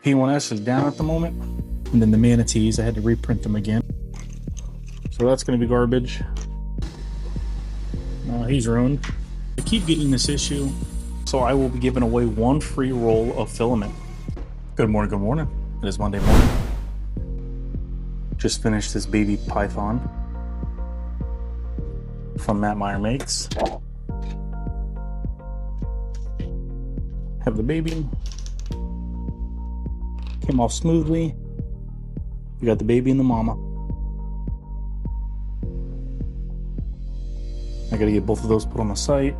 P1S is down at the moment. And then the manatees, I had to reprint them again. So that's going to be garbage. He's ruined. I keep getting this issue, so I will be giving away one free roll of filament. Good morning, good morning. It is Monday morning. Just finished this baby python from Matt Meyer Makes. Have the baby. Came off smoothly. We got the baby and the mama. I gotta get both of those put on the site.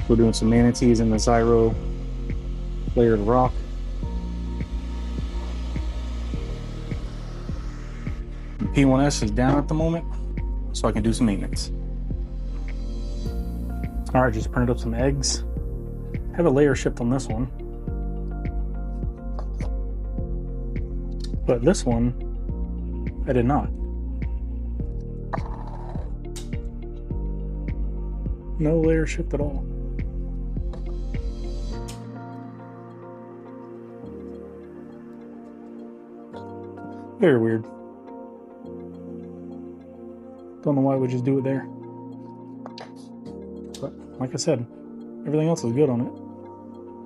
We're doing some manatees in the Zyro layered rock. The P1S is down at the moment, so I can do some maintenance. Alright, just printed up some eggs. I have a layer shift on this one. But this one, I did not. No layer shift at all. Very weird. Don't know why we just do it there. But like I said, everything else is good on it.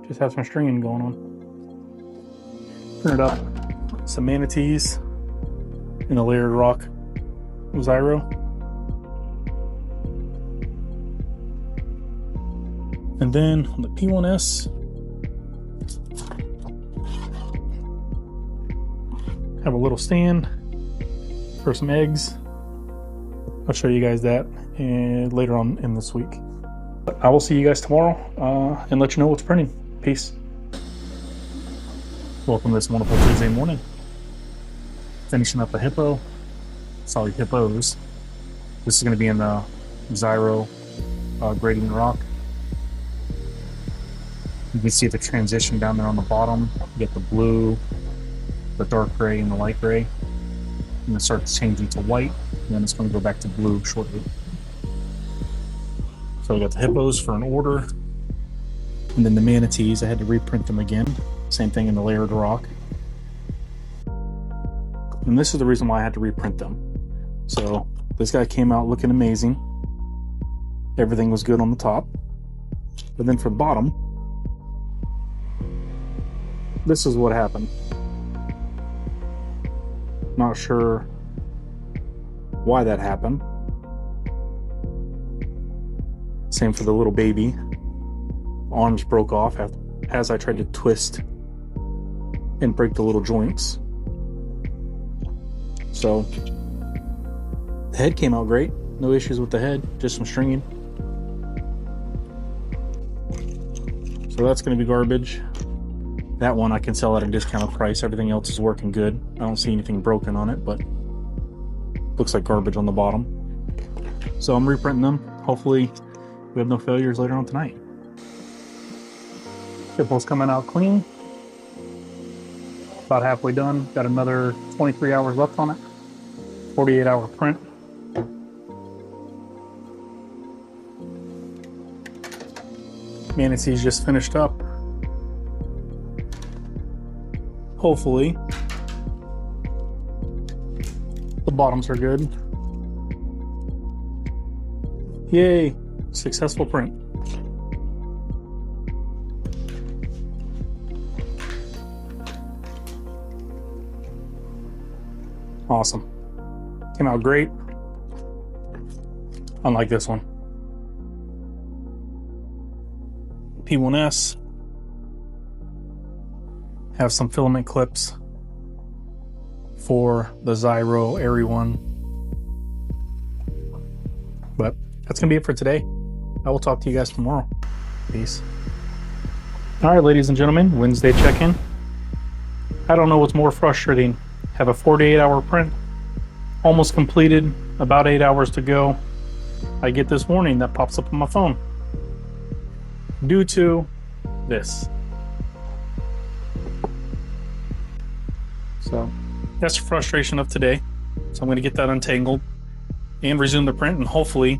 Just have some stringing going on. Printed up some manatees in a layered rock Zyro. And then on the P1S, have a little stand for some eggs. I'll show you guys that later on in this week. But I will see you guys tomorrow and let you know what's printing. Peace. Welcome to this wonderful Tuesday morning. Finishing up a hippo. Solid hippos. This is going to be in the Zyro grading rock. You can see the transition down there on the bottom. You get the blue, the dark gray, and the light gray. And it starts changing to white, and then it's going to go back to blue shortly. So we got the hippos for an order. And then the manatees, I had to reprint them again. Same thing in the layered rock. And this is the reason why I had to reprint them. So this guy came out looking amazing. Everything was good on the top. But then for the bottom, this is what happened. Not sure why that happened. Same for the little baby. Arms broke off as I tried to twist and break the little joints. So the head came out great. No issues with the head, just some stringing. So that's going to be garbage. That one I can sell at a discounted price. Everything else is working good. I don't see anything broken on it, but looks like garbage on the bottom. So I'm reprinting them. Hopefully we have no failures later on tonight. Hippo's coming out clean. About halfway done. Got another 23 hours left on it. 48-hour print. Manatees just finished up. Hopefully the bottoms are good. Yay, successful print. Awesome. Came out great. Unlike this one. P1S. Have some filament clips for the Zyro RE1. But that's gonna be it for today. I will talk to you guys tomorrow. Peace. All right, ladies and gentlemen, Wednesday check-in. I don't know what's more frustrating. Have a 48-hour print, almost completed, about 8 hours to go. I get this warning that pops up on my phone due to this. So that's the frustration of today. So I'm going to get that untangled and resume the print, and hopefully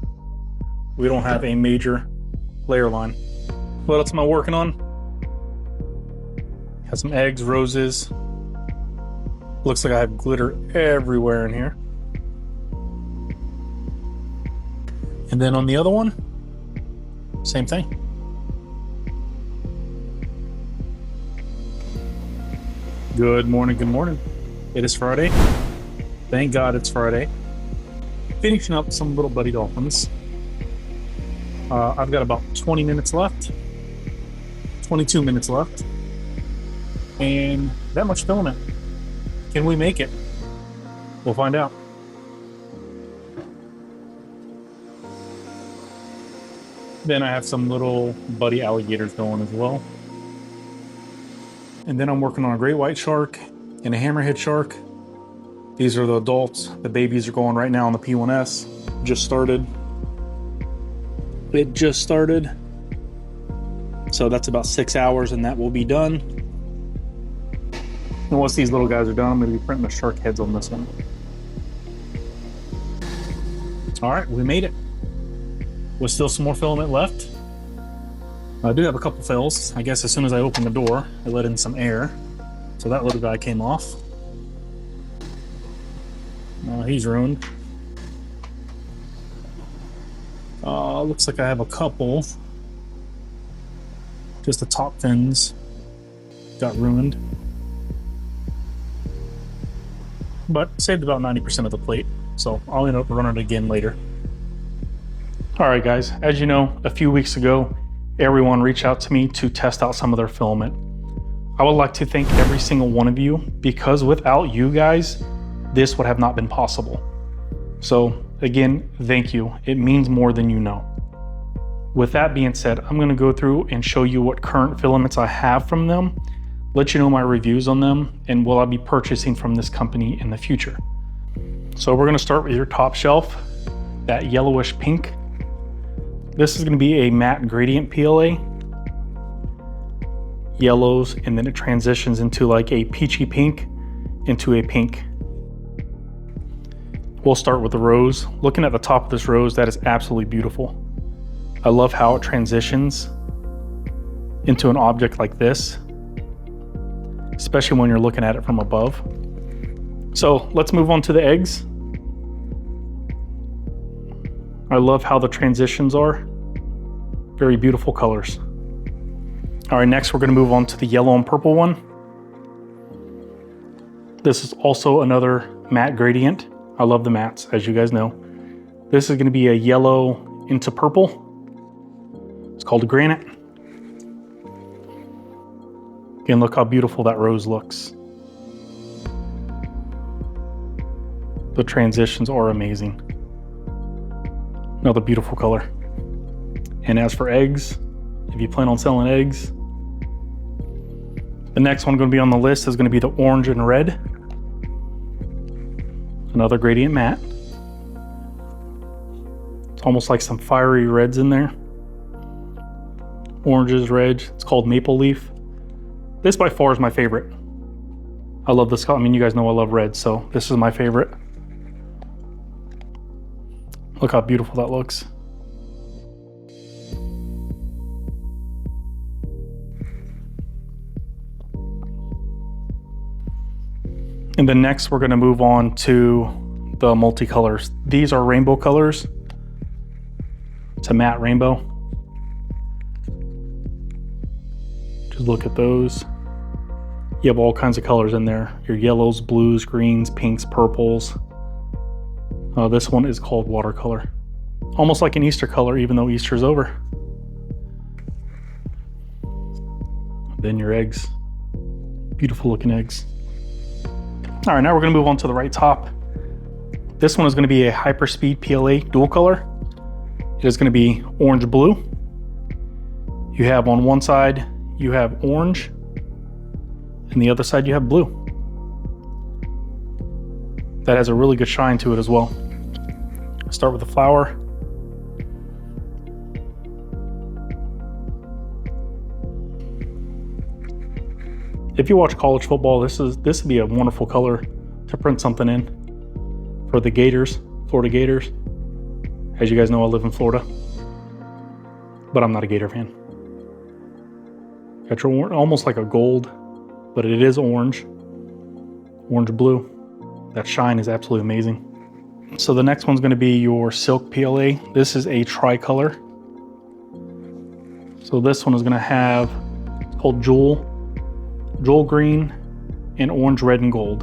we don't have a major layer line. What else am I working on? Got some eggs, roses. Looks like I have glitter everywhere in here. And then on the other one, same thing. Good morning, good morning. It is Friday. Thank God it's Friday. Finishing up some little buddy dolphins. I've got about 20 minutes left. 22 minutes left. And that much filament. Can we make it? We'll find out. Then I have some little buddy alligators going as well. And then I'm working on a great white shark and a hammerhead shark. These are the adults. The babies are going right now on the P1S. Just started. It just started. So that's about 6 hours and that will be done. And once these little guys are done, I'm going to be printing the shark heads on this one. All right, we made it. With still some more filament left. I do have a couple fills. I guess as soon as I opened the door, I let in some air. So that little guy came off. He's ruined. Looks like I have a couple. Just the top fins got ruined. But saved about 90% of the plate. So I'll end up running it again later. All right, guys, as you know, a few weeks ago, everyone reached out to me to test out some of their filament. I would like to thank every single one of you because without you guys, this would have not been possible. So again, thank you. It means more than you know. With that being said, I'm going to go through and show you what current filaments I have from them, let you know my reviews on them, and will I be purchasing from this company in the future. So we're going to start with your top shelf, that yellowish pink. This is going to be a matte gradient PLA. Yellows, and then it transitions into like a peachy pink into a pink. We'll start with the rose. Looking at the top of this rose, that is absolutely beautiful. I love how it transitions into an object like this, especially when you're looking at it from above. So let's move on to the eggs. I love how the transitions are. Very beautiful colors. All right, next we're going to move on to the yellow and purple one. This is also another matte gradient. I love the mattes, as you guys know. This is going to be a yellow into purple. It's called a granite. Again, look how beautiful that rose looks. The transitions are amazing. Another beautiful color. And as for eggs, if you plan on selling eggs, the next one going to be on the list is going to be the orange and red. Another gradient matte. It's almost like some fiery reds in there. Oranges, red. It's called maple leaf. This by far is my favorite. I love this color. I mean, you guys know I love red, so this is my favorite. Look how beautiful that looks. And then next we're going to move on to the multicolors. These are rainbow colors. It's a matte rainbow. Just look at those. You have all kinds of colors in there. Your yellows, blues, greens, pinks, purples. This one is called watercolor. Almost like an Easter color, even though Easter's over. Then your eggs. Beautiful looking eggs. All right, now we're gonna move on to the right top. This one is gonna be a hyperspeed PLA dual color. It is gonna be orange blue. You have on one side, you have orange, and the other side you have blue. That has a really good shine to it as well. Start with the flower. If you watch college football, this would be a wonderful color to print something in for the Gators, Florida Gators. As you guys know, I live in Florida, but I'm not a Gator fan. Got your almost like a gold but it is orange blue. That shine is absolutely amazing. So the next one's going to be your silk PLA. This is a tricolor. So this one is going to have, it's called jewel green, and orange, red, and gold.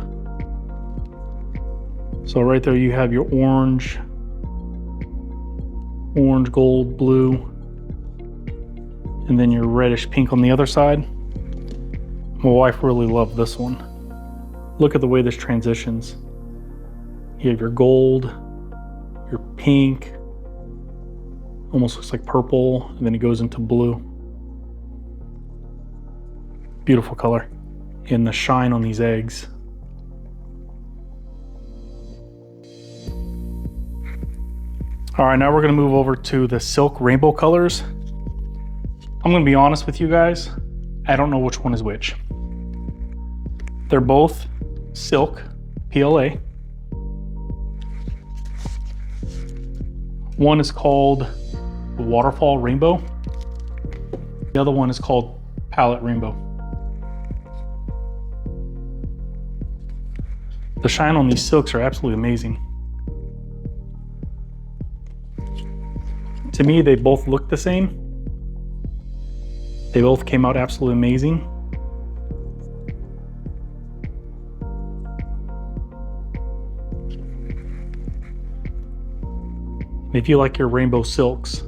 So right there you have your orange, gold, blue, and then your reddish pink on the other side. My wife really loved this one. Look at the way this transitions. You have your gold, your pink, almost looks like purple, and then it goes into blue. Beautiful color. And the shine on these eggs. All right, now we're gonna move over to the silk rainbow colors. I'm gonna be honest with you guys, I don't know which one is which. They're both silk PLA. One is called Waterfall Rainbow. The other one is called Palette Rainbow. The shine on these silks are absolutely amazing. To me, they both look the same. They both came out absolutely amazing. If you like your rainbow silks,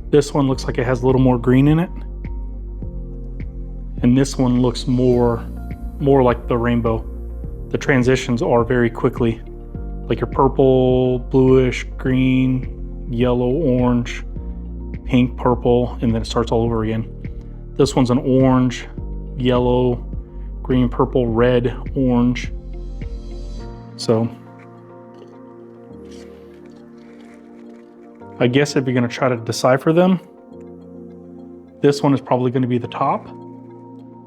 this one looks like it has a little more green in it. And this one looks more like the rainbow. The transitions are very quickly, like your purple, bluish, green, yellow, orange, pink, purple, and then it starts all over again. This one's an orange, yellow, green, purple, red, orange. So I guess if you're going to try to decipher them, this one is probably going to be the top.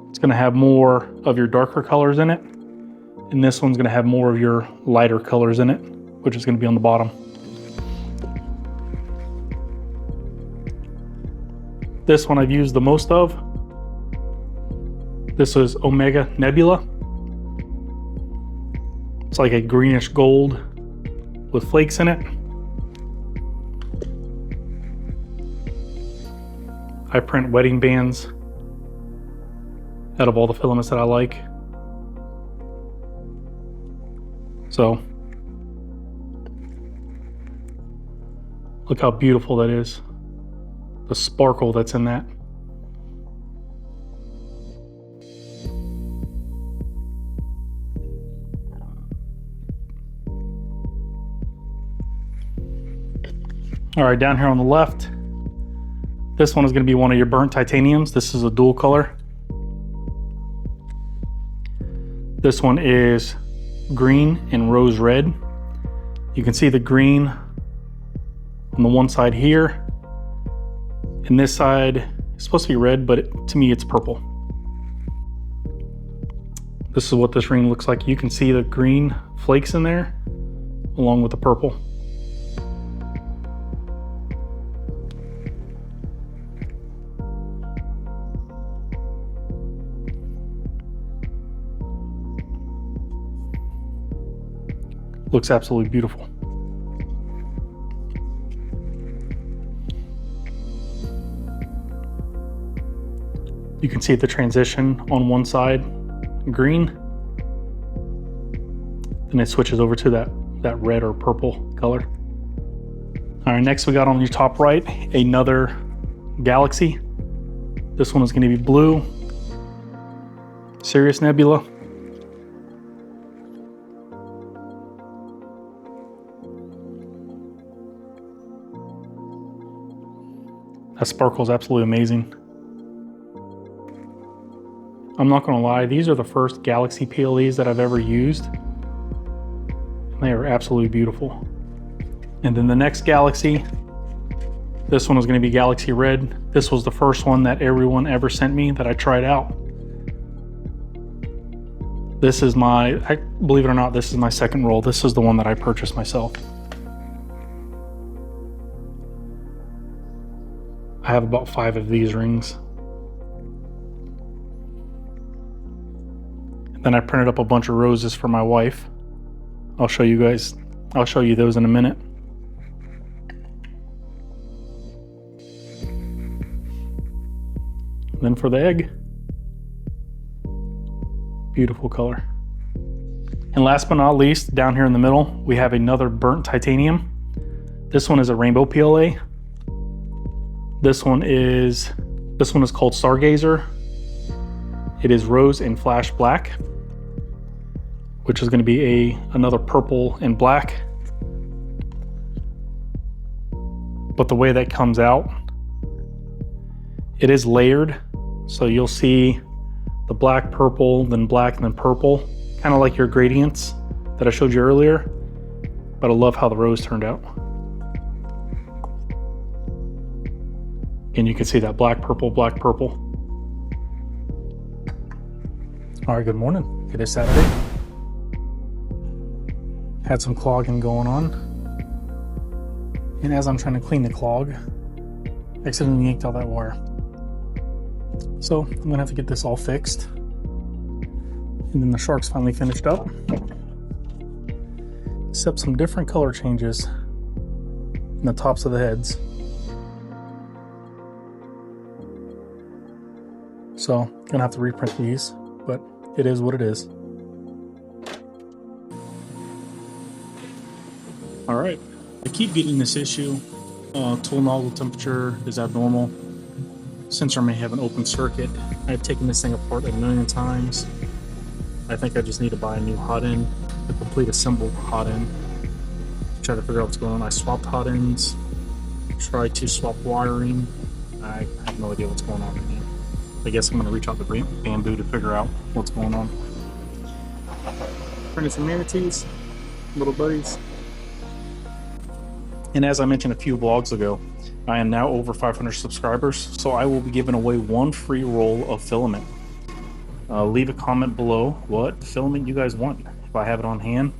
It's going to have more of your darker colors in it. And this one's going to have more of your lighter colors in it, which is going to be on the bottom. This one I've used the most of. This is Omega Nebula. It's like a greenish gold with flakes in it. I print wedding bands out of all the filaments that I like. So, look how beautiful that is. The sparkle that's in that. All right, down here on the left, this one is going to be one of your burnt titaniums. This is a dual color. This one is green and rose red. You can see the green on the one side here. And this side is supposed to be red, but to me it's purple. This is what this ring looks like. You can see the green flakes in there along with the purple. Looks absolutely beautiful. You can see the transition on one side, green, then it switches over to that red or purple color. All right, next we got on your top right, another galaxy. This one is going to be blue, Sirius Nebula. That sparkle is absolutely amazing. I'm not gonna lie, these are the first Galaxy PLEs that I've ever used. They are absolutely beautiful. And then the next Galaxy, this one was gonna be Galaxy Red. This was the first one that everyone ever sent me that I tried out. This is believe it or not, this is my second roll. This is the one that I purchased myself. I have about 5 of these rings. Then I printed up a bunch of roses for my wife. I'll show you those in a minute. Then for the egg, beautiful color. And last but not least, down here in the middle, we have another burnt titanium. This one is a rainbow PLA. This one is called Stargazer. It is rose and flash black, which is going to be another purple and black. But the way that comes out, it is layered. So you'll see the black, purple, then black, and then purple, kind of like your gradients that I showed you earlier. But I love how the rose turned out. And you can see that black, purple, black, purple. All right, good morning. It is Saturday. Had some clogging going on. And as I'm trying to clean the clog, I accidentally yanked out that wire. So I'm gonna have to get this all fixed. And then the shark's finally finished up. Except some different color changes in the tops of the heads. So gonna have to reprint these, but it is what it is. All right, I keep getting this issue. Tool nozzle temperature is abnormal. Sensor may have an open circuit. I've taken this thing apart a million times. I think I just need to buy a new hot end, a complete assembled hot end, to try to figure out what's going on. I swapped hot ends, tried to swap wiring. I have no idea what's going on right now. I guess I'm going to reach out to Bambu to figure out what's going on. Printed some manatees, little buddies. And as I mentioned a few vlogs ago, I am now over 500 subscribers, so I will be giving away one free roll of filament. Leave a comment below what filament you guys want. If I have it on hand,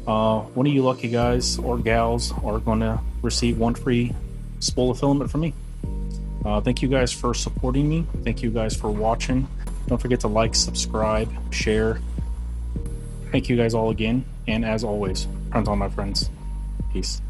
one of you lucky guys or gals are going to receive one free spool of filament from me. Thank you guys for supporting me. Thank you guys for watching. Don't forget to like, subscribe, share. Thank you guys all again. And as always, print on, my friends. Peace.